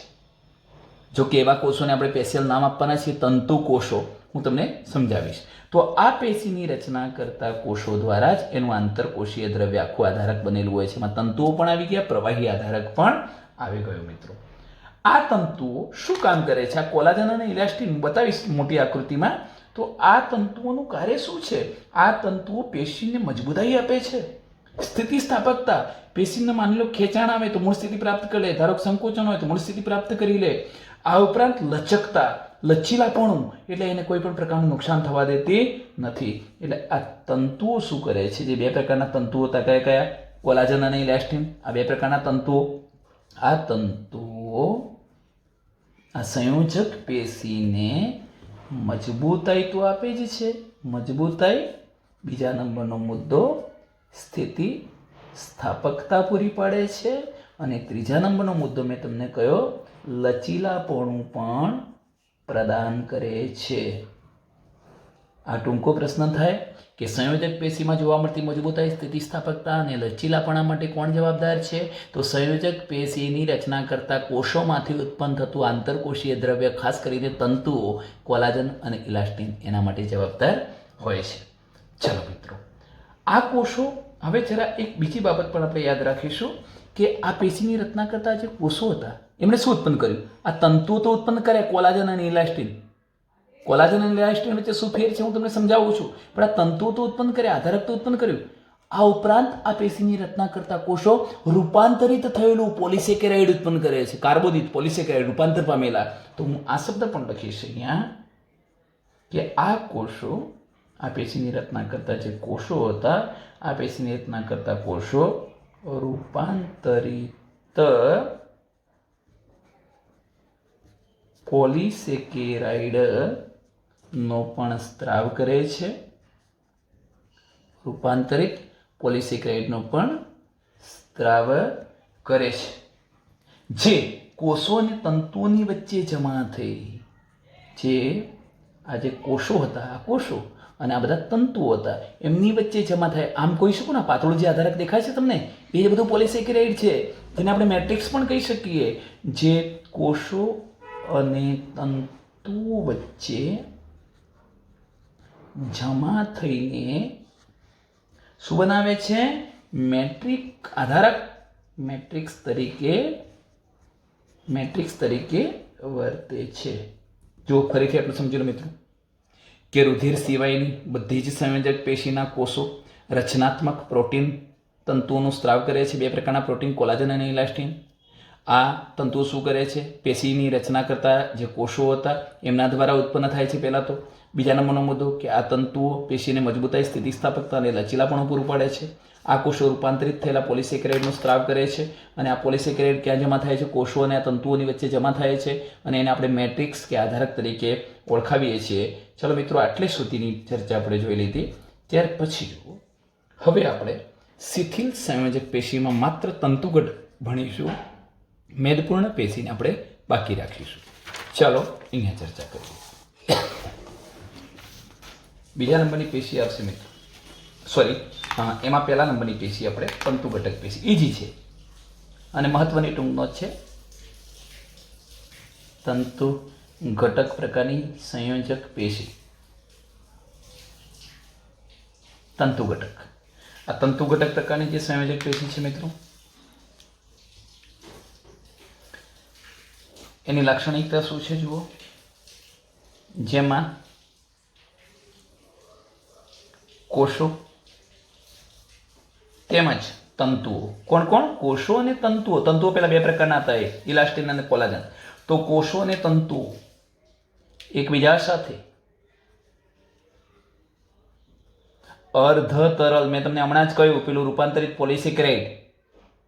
જો કે એવા કોષોને આપણે સ્પેશિયલ નામ આપવાના છે તંતુ કોષો, હું તમને સમજાવીશ. તો આ પેશીની રચના કરતા કોષો દ્વારા જ એનું આંતરકોષીય દ્રવ્ય આખું આધારક બનેલું હોય છે. એમાં તંતુઓ પણ આવી ગયા, પ્રવાહી આધારક પણ આવી ગયો મિત્રો. આ તંતુઓ શું કામ કરે છે? આ કોલાજન અને ઇલાસ્ટિન બતાવીશ મોટી આકૃતિમાં. તો આ તંતુઓનું કાર્ય શું છે? આ તંતુઓ પેશીને મજબૂતાઈ આપે છે, સ્થિતિસ્થાપકતા. પેશીને માની લો ખેંચાણ આવે તો મૂળ સ્થિતિ પ્રાપ્ત કરી લે, ધારો કે સંકોચન હોય તો મૂળ સ્થિતિ પ્રાપ્ત કરી લે. આ ઉપરાંત લચકતા, લચીલાપણું, એટલે એને કોઈ પણ પ્રકારનું નુકસાન થવા દેતી નથી. એટલે આ તંતુઓ શું કરે છે? જે બે પ્રકારના તંતુઓ હતા, કયા કયા? કોલાજન અને ઇલાસ્ટિન. આ બે પ્રકારના તંતુઓ. આ તંતુઓ આ સંયોજક પેશીને મજબૂતાઈ તો આપે જ છે, મજબૂતાઈ. બીજા નંબરનો મુદ્દો સ્થિતિ સ્થાપકતા પૂરી પાડે છે અને ત્રીજા નંબરનો મુદ્દો મેં તમને કયો, લચીલાપણું પણ પ્રદાન કરે છે. આ ટૂંકો પ્રશ્ન થાય કે સંયોજક પેશીમાં જોવા મળતી મજબૂતાઈ, સ્થિતિસ્થાપકતા અને લચીલાપણા માટે કોણ જવાબદાર છે? તો સંયોજક પેશીની રચના કરતા કોષોમાંથી ઉત્પન્ન થતું આંતરકોષીય દ્રવ્ય, ખાસ કરીને તંતુઓ, કોલાજન અને ઇલાસ્ટિન એના માટે જવાબદાર હોય છે. ચલો મિત્રો, આ કોષો, હવે જરા એક બીજી બાબત પણ આપણે યાદ રાખીશું કે આ પેશીની રચના કરતા જે કોષો હતા એમણે શું ઉત્પન્ન કર્યું? આ તંતુઓ તો ઉત્પન્ન કર્યા, કોલાજન અને ઇલાસ્ટિન. કોલાજન અને ઇલાસ્ટિન વચ્ચે શું ફેર છે હું તમને સમજાવું છું, પણ આ તંતુઓ તો ઉત્પન્ન કર્યા, આધારક તો ઉત્પન્ન કર્યું. આ ઉપરાંત આ પેશીની રચના કરતા કોષો રૂપાંતરિત થયેલું પોલિસેકેરાઇડ ઉત્પન્ન કરે છે, કાર્બોદિત પોલિસેકેરાઇડ રૂપાંતર પામેલા. તો હું આ શબ્દ પણ લખીશ અહીંયા કે આ કોષો, આ પેશીની રચના કરતા જે કોષો હતા, આ પેશીની રચના કરતા કોષો રૂપાંતરિત પોલિસેકેરાઇડ નો પણ સ્ત્રાવ કરે છે. રૂપાંતરિત પોલિસેકેરાઇડનો પણ સ્ત્રાવ કરે છે, જે કોષો અને તંતુઓની વચ્ચે જમા થઈ. જે આ જે કોષો હતા, આ કોષો અને આ બધા તંતુઓ હતા, એમની વચ્ચે જમા થાય. આમ કહી શકું ને, પાતળું જે આધારક દેખાય છે તમને, એ બધું પોલિસેકેરાઇડ છે, જેને આપણે મેટ્રિક્સ પણ કહી શકીએ. જે કોષો અને તંતુઓ વચ્ચે જમા થઈને શું બનાવે છે? મેટ્રિક આધારક, મેટ્રિક્સ તરીકે વર્તે છે. જો ફરીથી આટલું સમજી લો મિત્રો કે રુધિર સિવાયની બધી જ સંયોજક પેશીના કોષો રચનાત્મક પ્રોટીન તંતુઓનો સ્ત્રાવ કરે છે. બે પ્રકારના પ્રોટીન, કોલાજન અને ઇલાસ્ટિન. આ તંતુઓ શું કરે છે? પેશીની રચના કરતા જે કોષો હતા એમના દ્વારા ઉત્પન્ન થાય છે. પહેલાં તો બીજા નંબરનો મુદ્દો કે આ તંતુઓ પેશીને મજબૂતાઈ, સ્થિતિસ્થાપકતા અને લચીલાપણું પૂરું પાડે છે. આ કોષો રૂપાંતરિત થયેલા પોલિસેકેરાઇડનો સ્ત્રાવ કરે છે, અને આ પોલિસેકેરાઇડ ક્યાં જમા થાય છે? કોષો અને આ તંતુઓની વચ્ચે જમા થાય છે, અને એને આપણે મેટ્રિક્સ કે આધારક તરીકે ઓળખાવીએ છીએ. ચલો મિત્રો, આટલે સુધીની ચર્ચા આપણે જોઈ લીધી. ત્યાર પછી જુઓ, હવે આપણે શિથિલ સંયોજક પેશીમાં માત્ર તંતુગત ભણીશું, મેદપૂર્ણ પેશીને આપણે બાકી રાખીશું. ચાલો અહીંયા ચર્ચા કરીએ. બીજા નંબરની પેશી આવશે મિત્રો, સોરી, એમાં પહેલા નંબરની પેશી આપણે તંતુ ઘટક પેશી. ઇઝી છે અને મહત્વની ટૂંક નોંધ છે. તંતુ ઘટક પ્રકારની સંયોજક પેશી, તંતુ ઘટક. આ તંતુ ઘટક પ્રકારની જે સંયોજક પેશી છે મિત્રો, એની લાક્ષણિકતા શું છે જુઓ. જેમાં કોષો તેમજ તંતુઓ, કોણ કોણ? કોષો અને તંતુઓ. તંતુઓ પેલા બે પ્રકારના હતા, ઇલાસ્ટિન અને કોલાજન. તો કોષો અને તંતુઓ એકબીજા સાથે અર્ધ તરલ, મેં તમને હમણાં જ કહ્યું પેલું રૂપાંતરિત પોલિસેકેરાઇડ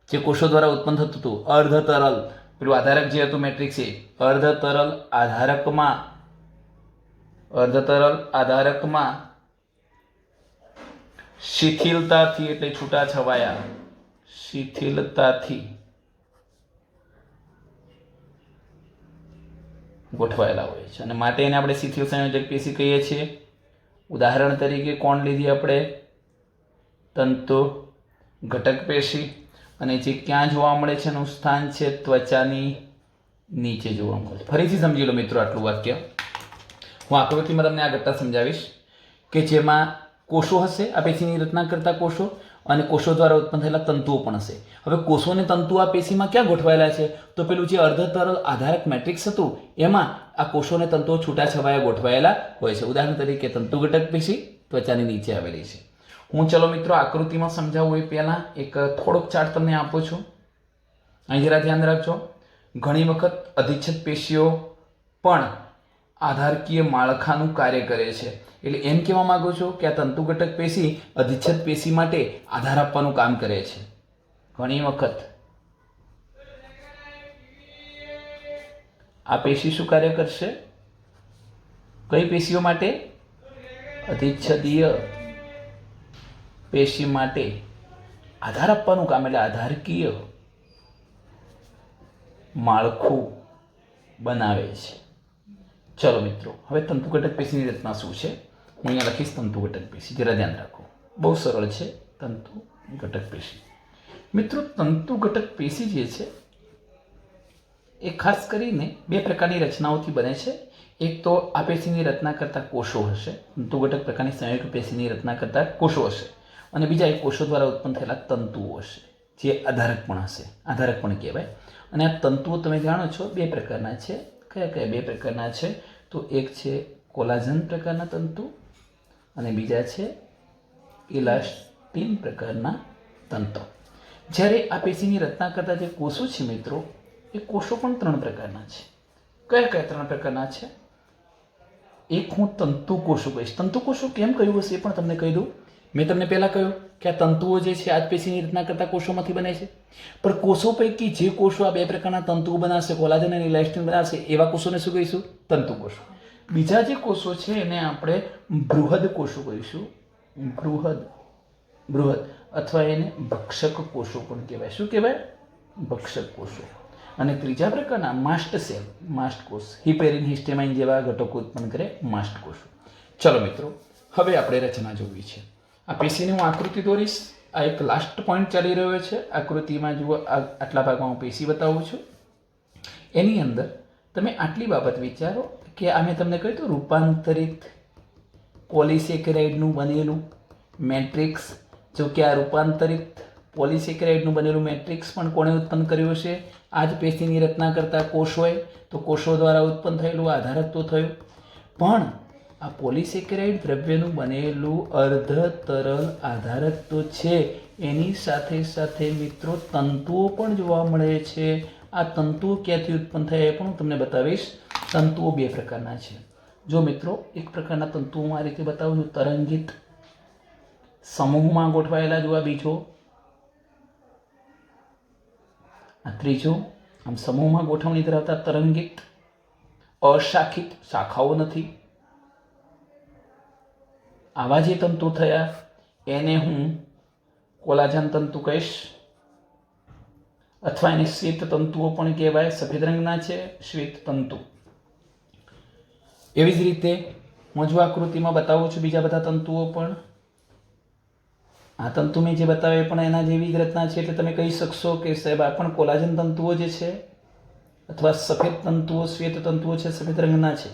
જે કોષો દ્વારા ઉત્પન્ન થતું હતું, અર્ધ તરલ, પેલું આધારક જે હતું મેટ્રિક્સ, એ અર્ધ તરલ આધારકમાં શિથિલતાથી, એટલે છૂટાછવાયા શિથિલતાથી ગોઠવાયેલા હોય છે, અને માટે એને આપણે શિથિલ સંયોજક પેશી કહીએ છીએ. ઉદાહરણ તરીકે કોણ લીધી આપણે? તંતુ ઘટક પેશી. અને જે ક્યાં જોવા મળે છે એનું સ્થાન છે ત્વચાની નીચે જોવા મળે છે. ફરીથી સમજી લો મિત્રો આટલું વાક્ય. હું આકૃતિમાં તમને આ ઘટના સમજાવીશ કે જેમાં કોષો હશે, આ પેશીની રચના કરતા કોષો, અને કોષો દ્વારા ઉત્પન્ન થયેલા તંતુઓ પણ હશે. હવે કોષો અને તંતુ આ પેશીમાં ક્યાં ગોઠવાયેલા છે? તો પેલું જે અર્ધ તરલ આધારક મેટ્રિક્સ હતું એમાં આ કોષો અને તંતુઓ છૂટાછવાયા ગોઠવાયેલા હોય છે. ઉદાહરણ તરીકે તંતુ ઘટક પેશી ત્વચાની નીચે આવેલી છે. હું ચલો મિત્રો આકૃતિમાં સમજાવું એ પહેલાં એક થોડોક ચાર્ટ તમને આપું છું. અહીં જરા ધ્યાન રાખજો. ઘણી વખત અધિચ્છદ પેશીઓ પણ આધારકીય માળખાનું કાર્ય કરે છે. એટલે એમ કહેવા માંગુ છું કે આ તંતુ ઘટક પેશી અધિચ્છદ પેશી માટે આધાર આપવાનું કામ કરે છે. ઘણી વખત આ પેશી શું કાર્ય કરશે? કઈ પેશીઓ માટે? અધિચ્છદીય પેશી માટે આધાર આપવાનું કામ, એટલે આધારકીય માળખું બનાવે છે. ચલો મિત્રો, હવે તંતુ ઘટક પેશીની રચના શું છે હું અહીંયા લખીશ. તંતુ ઘટક પેશી, જરા ધ્યાન રાખો, બહુ સરળ છે. તંતુ ઘટક પેશી મિત્રો, તંતુ ઘટક પેશી જે છે એ ખાસ કરીને બે પ્રકારની રચનાઓથી બને છે. એક તો આ પેશીની રચના કરતા કોષો હશે, તંતુ ઘટક પ્રકારની સંયુક્ત પેશીની રચના કરતા કોષો હશે, અને બીજા એક કોષો દ્વારા ઉત્પન્ન થયેલા તંતુઓ હશે જે આધારક પણ હશે, આધારક પણ કહેવાય. અને આ તંતુઓ તમે જાણો છો બે પ્રકારના છે. કયા કયા બે પ્રકારના છે? તો એક છે કોલાજન પ્રકારના તંતુ અને બીજા છે ઇલાસ્ટિન પ્રકારના તંતુ. જ્યારે આ પેશીની રચના કરતા જે કોષો છે મિત્રો, એ કોષો પણ ત્રણ પ્રકારના છે. કયા કયા ત્રણ પ્રકારના છે? એક હું તંતુ કોષો કહીશ. તંતુ કોષો કેમ કહ્યું હશે એ પણ તમને કહી દઉં. મેં તમને પહેલા કહ્યું કે આ તંતુઓ જે છે આ જ પેશીની રચના કરતા કોષોમાંથી બને છે. પણ કોષો પૈકી જે કોષો આ બે પ્રકારના તંતુઓ બનાવશે, કોલાજન અને ઇલાસ્ટિન બનાવશે, એવા કોષોને શું કહીશું? તંતુ કોષો. બીજા જે કોષો છે એને આપણે બૃહદ કોષો કહીશું. બૃહદ અથવા એને ભક્ષક કોષો પણ કહેવાય. શું કહેવાય? ભક્ષક કોષો. અને ત્રીજા પ્રકારના માસ્ટ સેલ, માસ્ટ કોષ, હિપેરિન, હિસ્ટેમાઇન જેવા ઘટકો ઉત્પન્ન કરે માસ્ટ કોષો. ચલો મિત્રો, હવે આપણે રચના જોવી છે. આ પેશીની હું આકૃતિ દોરીશ. આ એક લાસ્ટ પોઈન્ટ ચાલી રહ્યો છે. આકૃતિમાં જુઓ, આટલા ભાગમાં હું પેશી બતાવું છું. એની અંદર તમે આટલી બાબત વિચારો કે આ મેં તમને કહ્યું હતું રૂપાંતરિત પોલિસેકેરાઇડનું બનેલું મેટ્રિક્સ. જો કે આ રૂપાંતરિત પોલિસેકેરાઇડનું બનેલું મેટ્રિક્સ પણ કોણે ઉત્પન્ન કર્યું હશે? આ જ પેશીની રચના કરતા કોષોએ. તો કોષો દ્વારા ઉત્પન્ન થયેલું આધારક તો થયું, પણ આ પોલિસેકેરાઇડ દ્રવ્યનું બનેલું અર્ધ તરલ આધારક તો છે, એની સાથે સાથે મિત્રો તંતુઓ પણ જોવા મળે છે. આ તંતુઓ ક્યાંથી ઉત્પન્ન થયા એ પણ હું તમને બતાવીશ. તંતુઓ બે પ્રકારના છે. જો મિત્રો, એક પ્રકારના તંતુઓ હું આ રીતે બતાવું છું, તરંગિત સમૂહમાં ગોઠવાયેલા. જો આ બીજો, આ ત્રીજો, આમ સમૂહમાં ગોઠવણી ધરાવતા તરંગિત, અશાખિત, શાખાઓ નથી, આવા જે તંતુ થયા એને હું કોલાજન તંતુ કહીશ, અથવા એને શ્વેત તંતુઓ પણ કહેવાય. સફેદ રંગના છે શ્વેત તંતુ. એવી જ રીતે હું જો આકૃતિમાં બતાવું છું બીજા બધા તંતુઓ પણ. આ તંતુ મેં જે બતાવે પણ એના જેવી જ રચના છે, એટલે તમે કહી શકશો કે સાહેબ આ પણ કોલાજન તંતુઓ જે છે, અથવા સફેદ તંતુઓ, શ્વેત તંતુઓ છે, સફેદ રંગના છે.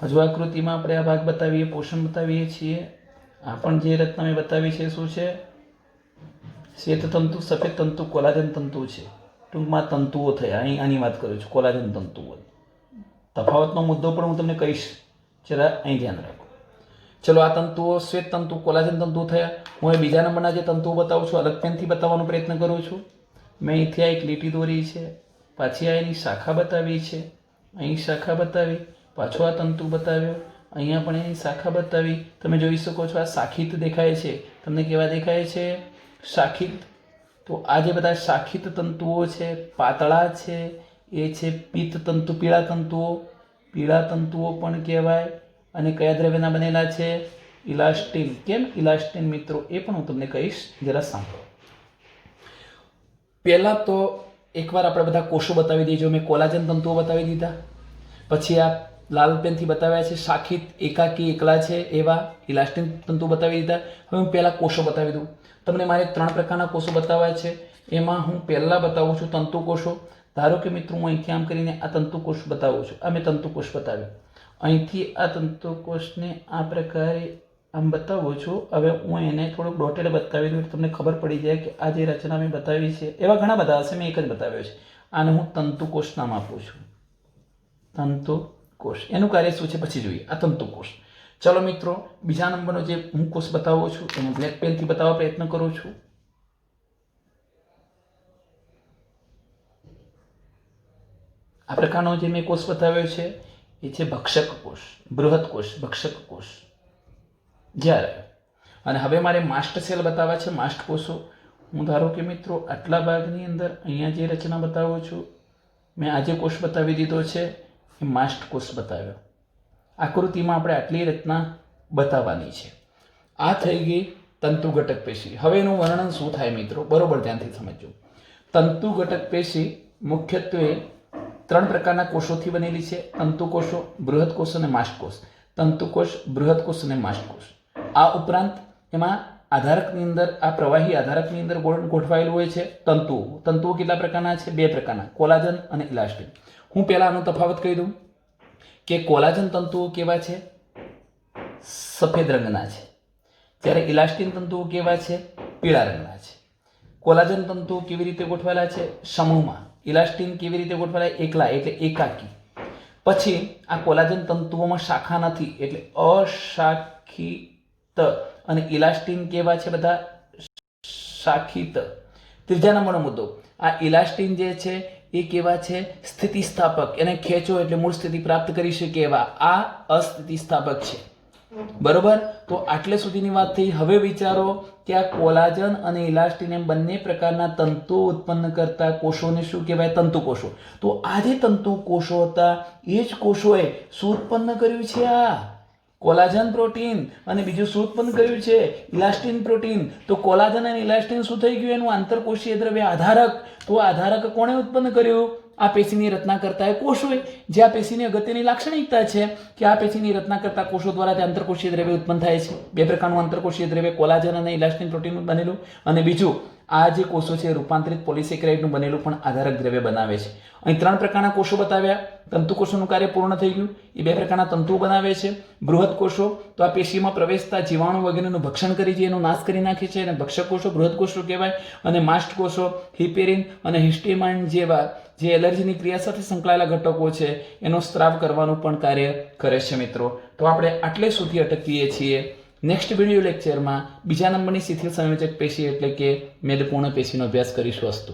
હજુ આકૃતિમાં આપણે આ ભાગ બતાવીએ, પોષણ બતાવીએ છીએ. આ પણ જે રચના મેં બતાવી છે શું છે? શ્વેત તંતુ, સફેદ તંતુ, કોલાજન તંતુ છે. ટૂંકમાં તંતુઓ થયા. અહીં આની વાત કરું છું, કોલાજન તંતુઓ. તફાવતનો મુદ્દો પણ હું તમને કહીશ, જરા અહીં ધ્યાન રાખો. ચલો, આ તંતુઓ શ્વેત તંતુ, કોલાજન તંતુ થયા. હું એ બીજા નંબરના જે તંતુઓ બતાવું છું અલગ પેનથી બતાવવાનો પ્રયત્ન કરું છું. મેં અહીંથી આ એક લીટી દોરી છે, પાછી આ એની શાખા બતાવી છે, અહીં શાખા બતાવી, પાછો આ તંતુ બતાવ્યો, અહીંયા પણ એની શાખા બતાવી. તમે જોઈ શકો છો આ શાખિત દેખાય છે. તમને કેવા દેખાય છે? શાખિત. તો આ જે બધા શાખિત તંતુઓ છે, પાતળા છે, એ છે પિત્ત તંતુ, પીળા તંતુઓ. પીળા તંતુઓ પણ કહેવાય. અને કયા દ્રવ્યના બનેલા છે? ઇલાસ્ટિન. કેમ ઇલાસ્ટિન મિત્રો? એ પણ હું તમને કહીશ, જરા સાંભળો. પહેલા તો એકવાર આપણે બધા કોષો બતાવી દઈએ. મેં કોલાજન તંતુઓ બતાવી દીધા, પછી આ લાલ પેનથી બતાવ્યા છે શાખિત, એકાકી, એકલા છે એવા ઇલાસ્ટિન તંતુ બતાવી દીધા. હવે હું પહેલા કોષો બતાવી દઉં તમને. મારે ત્રણ પ્રકારના કોષો બતાવ્યા છે. એમાં હું પહેલા બતાવું છું તંતુ કોષો. ધારો કે મિત્રો હું અહીંથી આમ કરીને આ તંતુ કોષ બતાવું છું. આ મેં તંતુ કોષ બતાવ્યો. અહીંથી આ તંતુ કોષને આ પ્રકારે આમ બતાવું છું. હવે હું એને થોડુંક ડોટેડ બતાવી દઉં, તમને ખબર પડી જાય કે આ જે રચના મેં બતાવી છે એવા ઘણા બધા હશે, મેં એક જ બતાવ્યો છે. આને હું તંતુ કોષ નામ આપું છું. તંતુ કોષ. એનું કાર્ય શું છે પછી જોઈએ. આ તંતુ કોષ. ચલો મિત્રો, બીજા નંબરનો જે હું કોષ બતાવું છું એને બ્લેક પેનથી બતાવવા પ્રયત્ન કરું છું. આ પ્રકારનો જે મેં કોષ બતાવ્યો છે એ છે ભક્ષક કોષ, બૃહદ કોષ, ભક્ષક કોષ. જ્યારે અને હવે મારે માસ્ટ સેલ બતાવવા છે, માસ્ટ કોષો. હું ધારો કે મિત્રો આટલા ભાગની અંદર અહીંયા જે રચના બતાવું છું, મેં આજે કોષ બતાવી દીધો છે એ માસ્ટ કોષ બતાવ્યો. આકૃતિમાં આપણે આટલી રચના બતાવવાની છે. આ થઈ ગઈ તંતુ ઘટક પેશી. હવે એનું વર્ણન શું થાય મિત્રો? બરોબર ધ્યાનથી સમજજો. તંતુ ઘટક પેશી મુખ્યત્વે 3 પ્રકારના કોષોથી બનેલી છે: તંતુકોષો, બૃહદકોષ અને માસ્ટકોષ. તંતુકોષ, બૃહદકોષ અને માસ્ટકોષ. આ ઉપરાંત એમાં આધારકની અંદર, આ પ્રવાહી આધારકની અંદર ગોઠવાયેલું હોય છે તંતુઓ. તંતુઓ કેટલા પ્રકારના છે? 2 પ્રકારના, કોલાજન અને ઇલાસ્ટિન. હું પહેલા આનો તફાવત કહી દઉં કે કોલાજન તંતુઓ કેવા છે? સફેદ રંગના છે, જ્યારે ઇલાસ્ટિન તંતુઓ કેવા છે? પીળા રંગના છે. કોલાજન તંતુઓ કેવી રીતે ગોઠવાયેલા છે? સમૂહમાં. ઇલાસ્ટિન કેવી રીતે ગોઠવાયેલા? એકલા, એટલે એકાકી. પછી આ કોલાજન તંતુઓમાં શાખા નથી, એટલે અશાખિત. અને ઇલાસ્ટિન કેવા છે? બધા શાખિત. ત્રીજા નંબરનો મુદ્દો, આ ઇલાસ્ટિન જે છે એ કેવા છે? સ્થિતિસ્થાપક. એને ખેંચો એટલે મૂળ સ્થિતિ પ્રાપ્ત કરી શકે એવા. આ અસ્થિતિસ્થાપક છે. બરોબર. તો આટલે સુધીની વાત થઈ. હવે વિચારો કે આ કોલાજન અને ઇલાસ્ટિન એમ બંને પ્રકારના તંતુ ઉત્પન્ન કરતા કોષોને શું કહેવાય? તંતુકોષો. તો આ જે તંતુકોષો હતા એ જ કોષોએ શું ઉત્પન્ન કર્યું છે? આ કોલાજન પ્રોટીન. અને બીજું શું ઉત્પન્ન કર્યું છે? ઇલાસ્ટિન પ્રોટીન. તો કોલાજન અને ઇલાસ્ટિન શું થઈ ગયું? એનું આંતરકોષીય દ્રવ્ય આધારક. તો આધારક કોણે ઉત્પન્ન કર્યું? આ પેશીની રચના કરતા એ કોષોએ. જે આ પેશીની અગત્યની લાક્ષણિકતા છે કે આ પેશીની રચના કરતા કોષો દ્વારા તે આંતરકોષીય દ્રવ્ય ઉત્પન્ન થાય છે. 2 પ્રકારનું આંતરકોષીય દ્રવ્ય, કોલાજન અને ઇલાસ્ટિન પ્રોટીનનું બનેલું. અને બીજું, આ જે કોષો છે રૂપાંતરિત પોલિસેકેરાઇડનું બનેલું પણ આધારક દ્રવ્ય બનાવે છે. અહીં 3 પ્રકારના કોષો બતાવ્યા. તંતુકોષોનું કાર્ય પૂર્ણ થઈ ગયું. એ 2 પ્રકારના તંતુઓ બનાવે છે. બૃહદ કોષો તો આ પેશીમાં પ્રવેશતા જીવાણુ વગેરેનું ભક્ષણ કરી છે, એનો નાશ કરી નાખે છે, અને ભક્ષક કોષો બૃહદ કોષો કહેવાય. અને માસ્ટ કોષો હિપેરિન અને હિસ્ટેમાઇન જેવા જે એલર્જીની ક્રિયા સાથે સંકળાયેલા ઘટકો છે એનો સ્ત્રાવ કરવાનું પણ કાર્ય કરે છે. મિત્રો, તો આપણે આટલે સુધી અટકીએ છીએ. નેક્સ્ટ વિડીયો લેક્ચરમાં 2 નંબરની શિથિલ સંયોજક પેશી એટલે કે મેદપૂર્ણ પેશીનો અભ્યાસ કરીશું. અસ્તુ.